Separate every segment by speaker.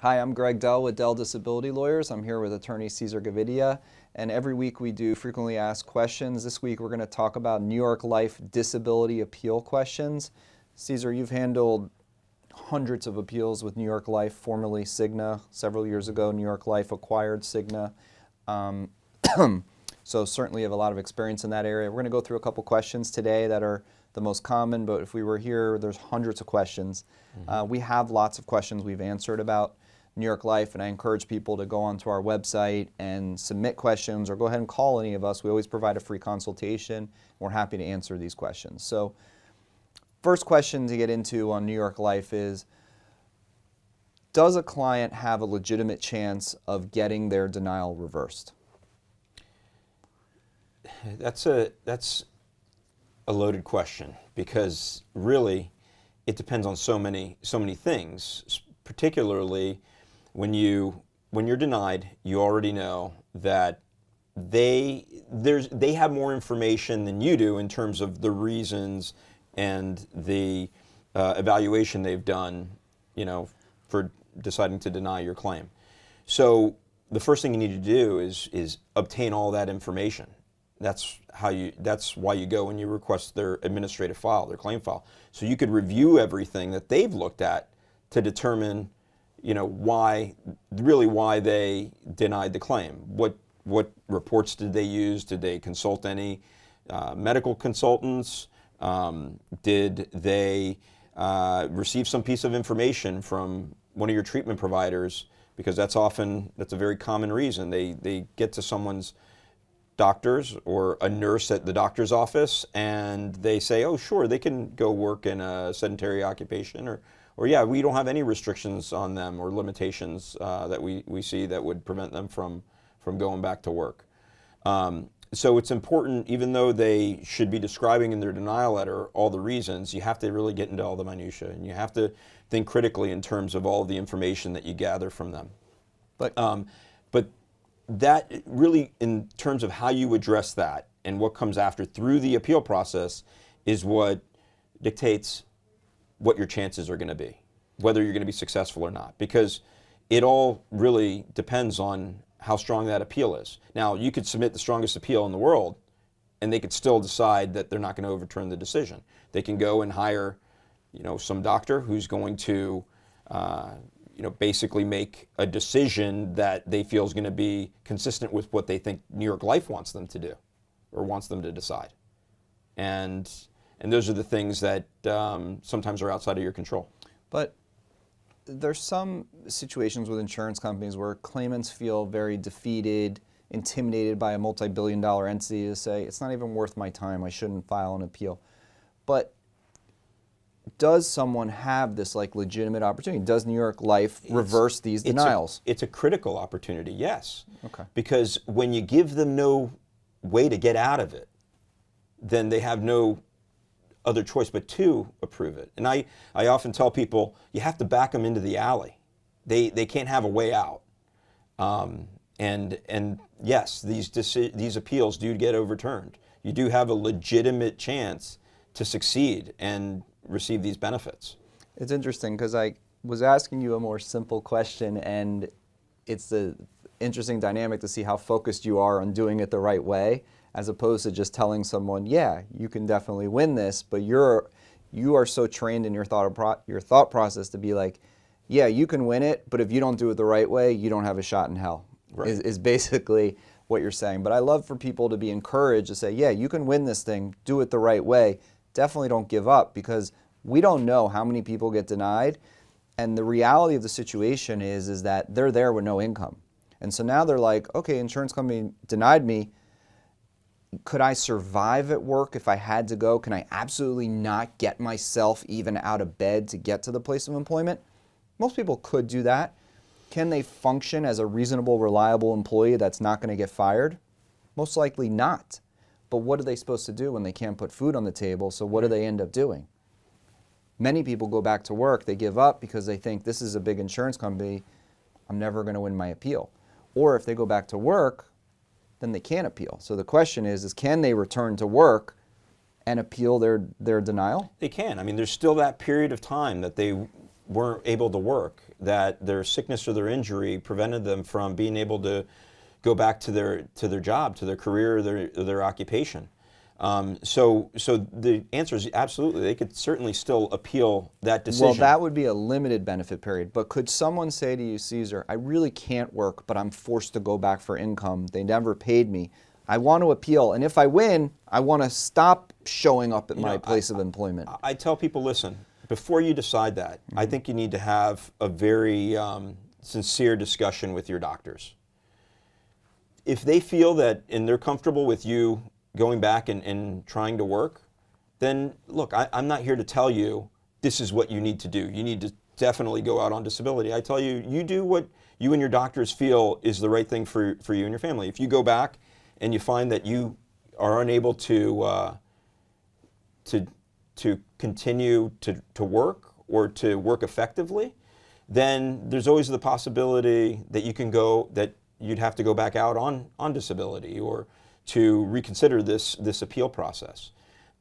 Speaker 1: Hi, I'm Greg Dell with Dell Disability Lawyers. I'm here with attorney Cesar Gavidia, and every week we do frequently asked questions. This week we're going to talk about New York Life disability appeal questions. Cesar, you've handled hundreds of appeals with New York Life, formerly Cigna. Several years ago, New York Life acquired Cigna. So certainly you have a lot of experience in that area. We're going to go through a couple questions today that are the most common, but if we were here, there's hundreds of questions. We have lots of questions we've answered about New York Life, and I encourage people to go onto our website and submit questions or go ahead and call any of us. We always provide a free consultation. We're happy to answer these questions. So first question to get into on New York Life is, does a client have a legitimate chance of getting their denial reversed?
Speaker 2: That's a loaded question, because really it depends on so many things. Particularly when you're denied, you already know that they have more information than you do in terms of the reasons and the evaluation they've done, for deciding to deny your claim. So the first thing you need to do is obtain all that information. That's why you go and you request their administrative file, their claim file. So you could review everything that they've looked at to determine, why they denied the claim. What reports did they use? Did they consult any medical consultants? Did they receive some piece of information from one of your treatment providers? Because that's a very common reason. They get to someone's doctors or a nurse at the doctor's office and they say, oh sure, they can go work in a sedentary occupation, or yeah, we don't have any restrictions on them or limitations that we see that would prevent them from going back to work. So it's important, even though they should be describing in their denial letter all the reasons, you have to really get into all the minutia, and you have to think critically in terms of all the information that you gather from them. But that really, in terms of how you address that and what comes after through the appeal process, is what dictates what your chances are going to be, whether you're going to be successful or not, because it all really depends on how strong that appeal is. Now, you could submit the strongest appeal in the world and they could still decide that they're not going to overturn the decision. They can go and hire, some doctor who's going to basically make a decision that they feel is going to be consistent with what they think New York Life wants them to do or wants them to decide. And those are the things that sometimes are outside of your control.
Speaker 1: But there's some situations with insurance companies where claimants feel very defeated, intimidated by a multi-billion-dollar entity to say, it's not even worth my time, I shouldn't file an appeal. But does someone have this legitimate opportunity? Does New York Life reverse these denials?
Speaker 2: It's a critical opportunity, yes.
Speaker 1: Okay.
Speaker 2: Because when you give them no way to get out of it, then they have no other choice but to approve it. And I often tell people, you have to back them into the alley. They can't have a way out. And yes, these appeals do get overturned. You do have a legitimate chance to succeed and receive these benefits.
Speaker 1: It's interesting because I was asking you a more simple question, and it's the interesting dynamic to see how focused you are on doing it the right way, as opposed to just telling someone, yeah, you can definitely win this, but you are so trained in your thought process to be like, yeah, you can win it, but if you don't do it the right way, you don't have a shot in hell. Right. Is basically what you're saying. But I love for people to be encouraged to say, yeah, you can win this thing, do it the right way. Definitely don't give up, because we don't know how many people get denied, and the reality of the situation is that they're there with no income. And so now they're like, okay, insurance company denied me. Could I survive at work if I had to go? Can I absolutely not get myself even out of bed to get to the place of employment? Most people could do that. Can they function as a reasonable, reliable employee that's not going to get fired? Most likely not. But what are they supposed to do when they can't put food on the table? So what do they end up doing? Many people go back to work, they give up because they think, this is a big insurance company, I'm never going to win my appeal. Or if they go back to work, then they can't appeal. So the question is can they return to work and appeal their denial?
Speaker 2: They can. I mean, there's still that period of time that they weren't able to work, that their sickness or their injury prevented them from being able to go back to their job, to their career, or their occupation. So the answer is absolutely. They could certainly still appeal that decision.
Speaker 1: Well, that would be a limited benefit period. But could someone say to you, Cesar, I really can't work, but I'm forced to go back for income. They never paid me. I want to appeal, and if I win, I want to stop showing up at my place of employment.
Speaker 2: I tell people, listen, before you decide that, I think you need to have a very sincere discussion with your doctors. If they feel that and they're comfortable with you going back and trying to work, then look, I'm not here to tell you this is what you need to do. You need to definitely go out on disability. I tell you, you do what you and your doctors feel is the right thing for you and your family. If you go back and you find that you are unable to continue to work or to work effectively, then there's always the possibility that you'd have to go back out on disability or to reconsider this appeal process.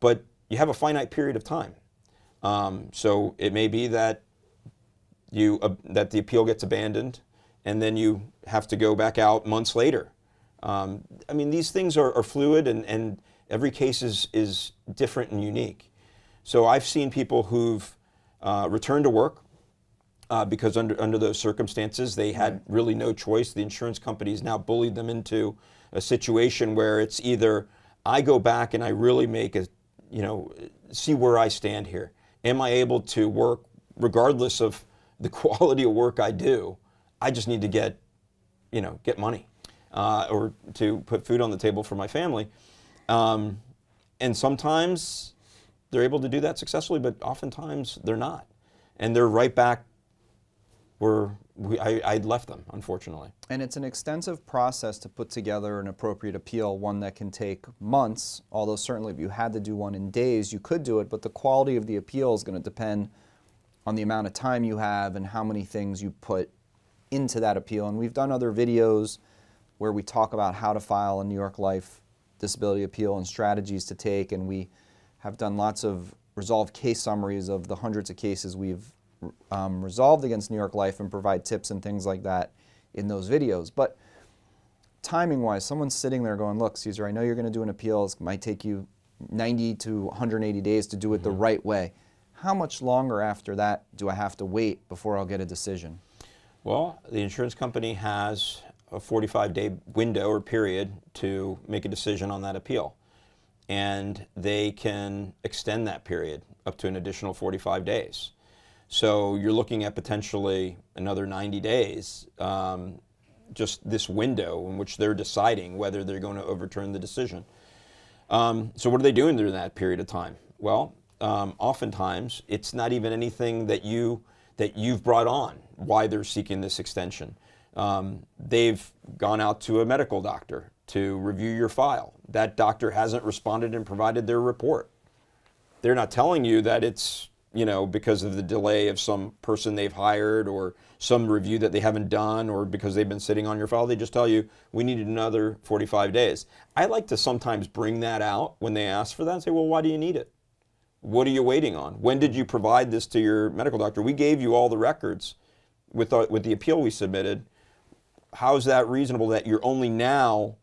Speaker 2: But you have a finite period of time. So it may be that that the appeal gets abandoned and then you have to go back out months later. I mean, these things are fluid and every case is different and unique. So I've seen people who've returned to work because under those circumstances they had really no choice. The insurance companies now bullied them into a situation where it's either I go back and I really make see where I stand here. Am I able to work regardless of the quality of work I do? I just need to get money or to put food on the table for my family. And sometimes they're able to do that successfully, but oftentimes they're not. And they're right back where I'd left them, unfortunately.
Speaker 1: And it's an extensive process to put together an appropriate appeal, one that can take months, although certainly if you had to do one in days, you could do it, but the quality of the appeal is going to depend on the amount of time you have and how many things you put into that appeal. And we've done other videos where we talk about how to file a New York Life disability appeal and strategies to take, and we have done lots of resolved case summaries of the hundreds of cases we've resolved against New York Life and provide tips and things like that in those videos. But timing-wise, someone's sitting there going, look, Cesar, I know you're going to do an appeal. It might take you 90 to 180 days to do it the right way. How much longer after that do I have to wait before I'll get a decision?
Speaker 2: Well, the insurance company has a 45-day window or period to make a decision on that appeal. And they can extend that period up to an additional 45 days. So you're looking at potentially another 90 days, just this window in which they're deciding whether they're going to overturn the decision. So what are they doing during that period of time? Well, oftentimes it's not even anything that you've brought on why they're seeking this extension. They've gone out to a medical doctor to review your file. That doctor hasn't responded and provided their report. They're not telling you that it's because of the delay of some person they've hired or some review that they haven't done or because they've been sitting on your file. They just tell you, we needed another 45 days. I like to sometimes bring that out when they ask for that and say, well, why do you need it? What are you waiting on? When did you provide this to your medical doctor? We gave you all the records with the appeal we submitted. How is that reasonable that you're only now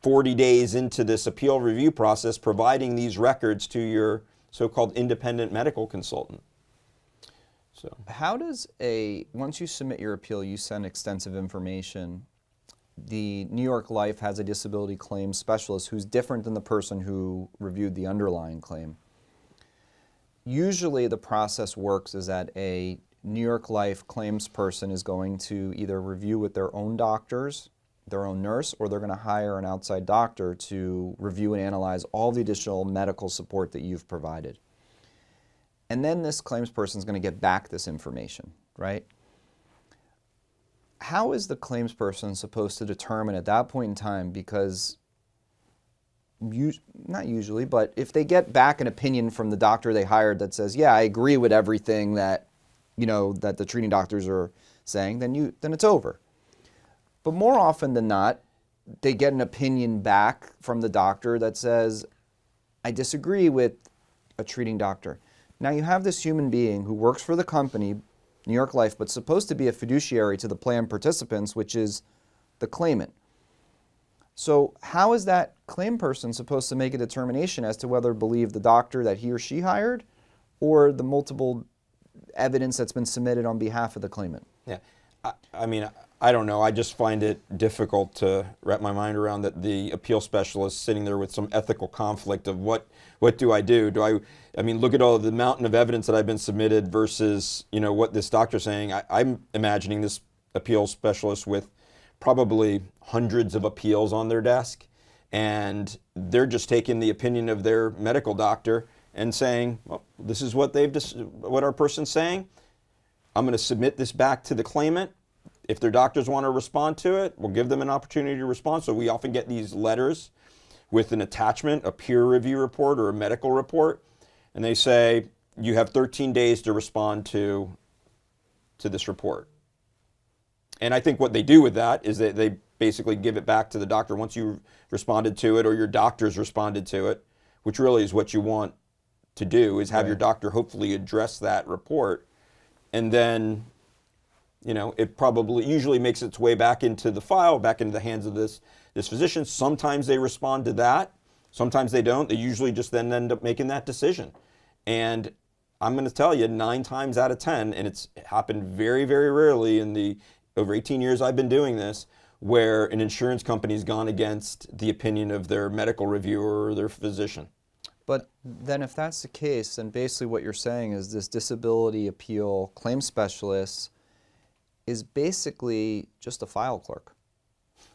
Speaker 2: 40 days into this appeal review process providing these records to your so-called independent medical consultant? So,
Speaker 1: how does once you submit your appeal, you send extensive information. The New York Life has a disability claims specialist who's different than the person who reviewed the underlying claim. Usually the process works is that a New York Life claims person is going to either review with their own doctors, their own nurse, or they're going to hire an outside doctor to review and analyze all the additional medical support that you've provided. And then this claims person is going to get back this information, right? How is the claims person supposed to determine at that point in time, because not usually, but if they get back an opinion from the doctor they hired that says, yeah, I agree with everything that that the treating doctors are saying, then it's over. But more often than not, they get an opinion back from the doctor that says, I disagree with a treating doctor. Now you have this human being who works for the company, New York Life, but supposed to be a fiduciary to the plan participants, which is the claimant. So how is that claim person supposed to make a determination as to whether to believe the doctor that he or she hired or the multiple evidence that's been submitted on behalf of the claimant?
Speaker 2: Yeah, I mean, I don't know. I just find it difficult to wrap my mind around that the appeal specialist sitting there with some ethical conflict of what do I do? I mean, look at all the mountain of evidence that I've been submitted versus, what this doctor's saying. I'm imagining this appeal specialist with probably hundreds of appeals on their desk, and they're just taking the opinion of their medical doctor and saying, well, this is what what our person's saying. I'm going to submit this back to the claimant. If their doctors want to respond to it, we'll give them an opportunity to respond. So we often get these letters with an attachment, a peer review report or a medical report, and they say, you have 13 days to respond to this report. And I think what they do with that is that they basically give it back to the doctor once you've responded to it or your doctor's responded to it, which really is what you want to do, is have your doctor hopefully address that report. And then, it probably usually makes its way back into the file, back into the hands of this physician. Sometimes they respond to that. Sometimes they don't. They usually just then end up making that decision. And I'm going to tell you, 9 times out of 10, and it's happened very, very rarely in the over 18 years I've been doing this, where an insurance company's gone against the opinion of their medical reviewer or their physician.
Speaker 1: But then if that's the case, then basically what you're saying is this disability appeal claim specialist is basically just a file clerk.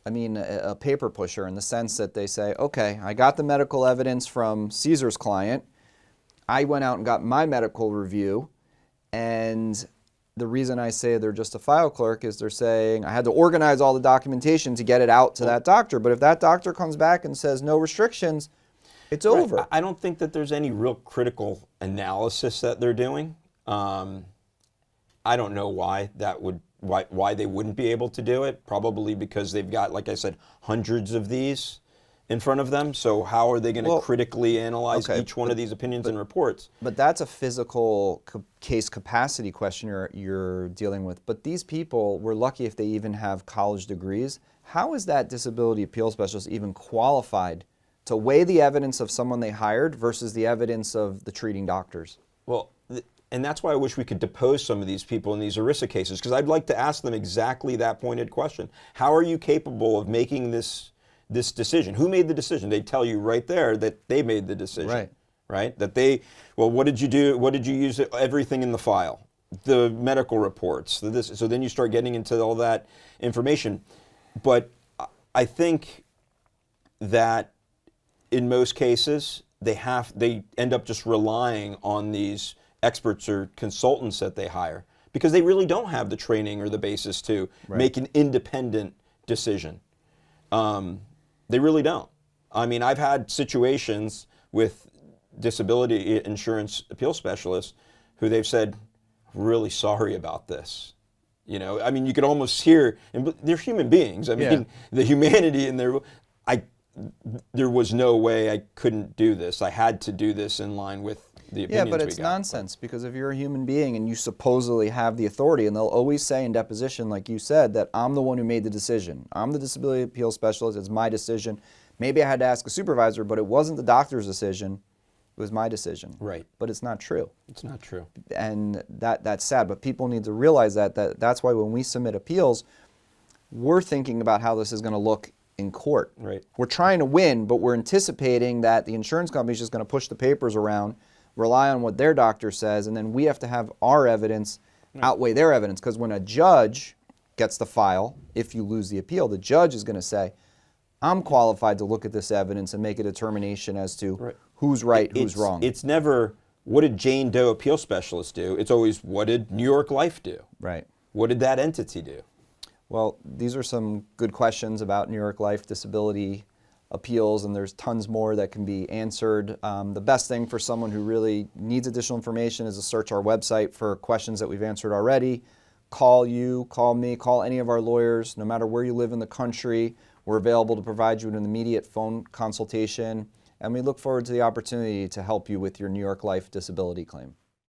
Speaker 1: I mean, a paper pusher in the sense that they say, okay, I got the medical evidence from Cesar's client. I went out and got my medical review, and the reason I say they're just a file clerk is they're saying I had to organize all the documentation to get it out to that doctor. But if that doctor comes back and says no restrictions, it's over.
Speaker 2: I don't think that there's any real critical analysis that they're doing. I don't know why why they wouldn't be able to do it. Probably because they've got, like I said, hundreds of these in front of them. So how are they going to critically analyze each one of these opinions and reports? But
Speaker 1: that's a physical case capacity question you're dealing with. But these people, we're lucky if they even have college degrees. How is that disability appeal specialist even qualified to weigh the evidence of someone they hired versus the evidence of the treating doctors?
Speaker 2: Well, and that's why I wish we could depose some of these people in these ERISA cases, because I'd like to ask them exactly that pointed question. How are you capable of making this decision? Who made the decision? They tell you right there that they made the decision. Right? That what did you do? What did you use? Everything in the file, the medical reports, so then you start getting into all that information. But I think that in most cases, they end up just relying on these experts or consultants that they hire because they really don't have the training or the basis to make an independent decision. They really don't. I mean, I've had situations with disability insurance appeal specialists who they've said, really sorry about this. I mean, you could almost hear, and they're human beings. I mean, the humanity in there, there was no way I couldn't do this. I had to do this in line with the opinions we got.
Speaker 1: Yeah, but it's nonsense because if you're a human being and you supposedly have the authority, and they'll always say in deposition, like you said, that I'm the one who made the decision. I'm the disability appeal specialist. It's my decision. Maybe I had to ask a supervisor, but it wasn't the doctor's decision. It was my decision.
Speaker 2: Right.
Speaker 1: But it's not true.
Speaker 2: It's not true.
Speaker 1: And that's sad. But people need to realize that's why when we submit appeals, we're thinking about how this is going to look in court.
Speaker 2: Right.
Speaker 1: We're trying to win, but we're anticipating that the insurance company is just going to push the papers around, rely on what their doctor says, and then we have to have our evidence outweigh their evidence. Because when a judge gets the file, if you lose the appeal, the judge is going to say, I'm qualified to look at this evidence and make a determination as to who's right, who's wrong.
Speaker 2: It's never, what did Jane Doe appeal specialist do? It's always, what did New York Life do?
Speaker 1: Right.
Speaker 2: What did that entity do?
Speaker 1: Well, these are some good questions about New York Life disability appeals, and there's tons more that can be answered. The best thing for someone who really needs additional information is to search our website for questions that we've answered already. Call you, call me, call any of our lawyers, no matter where you live in the country. We're available to provide you an immediate phone consultation, and we look forward to the opportunity to help you with your New York Life disability claim.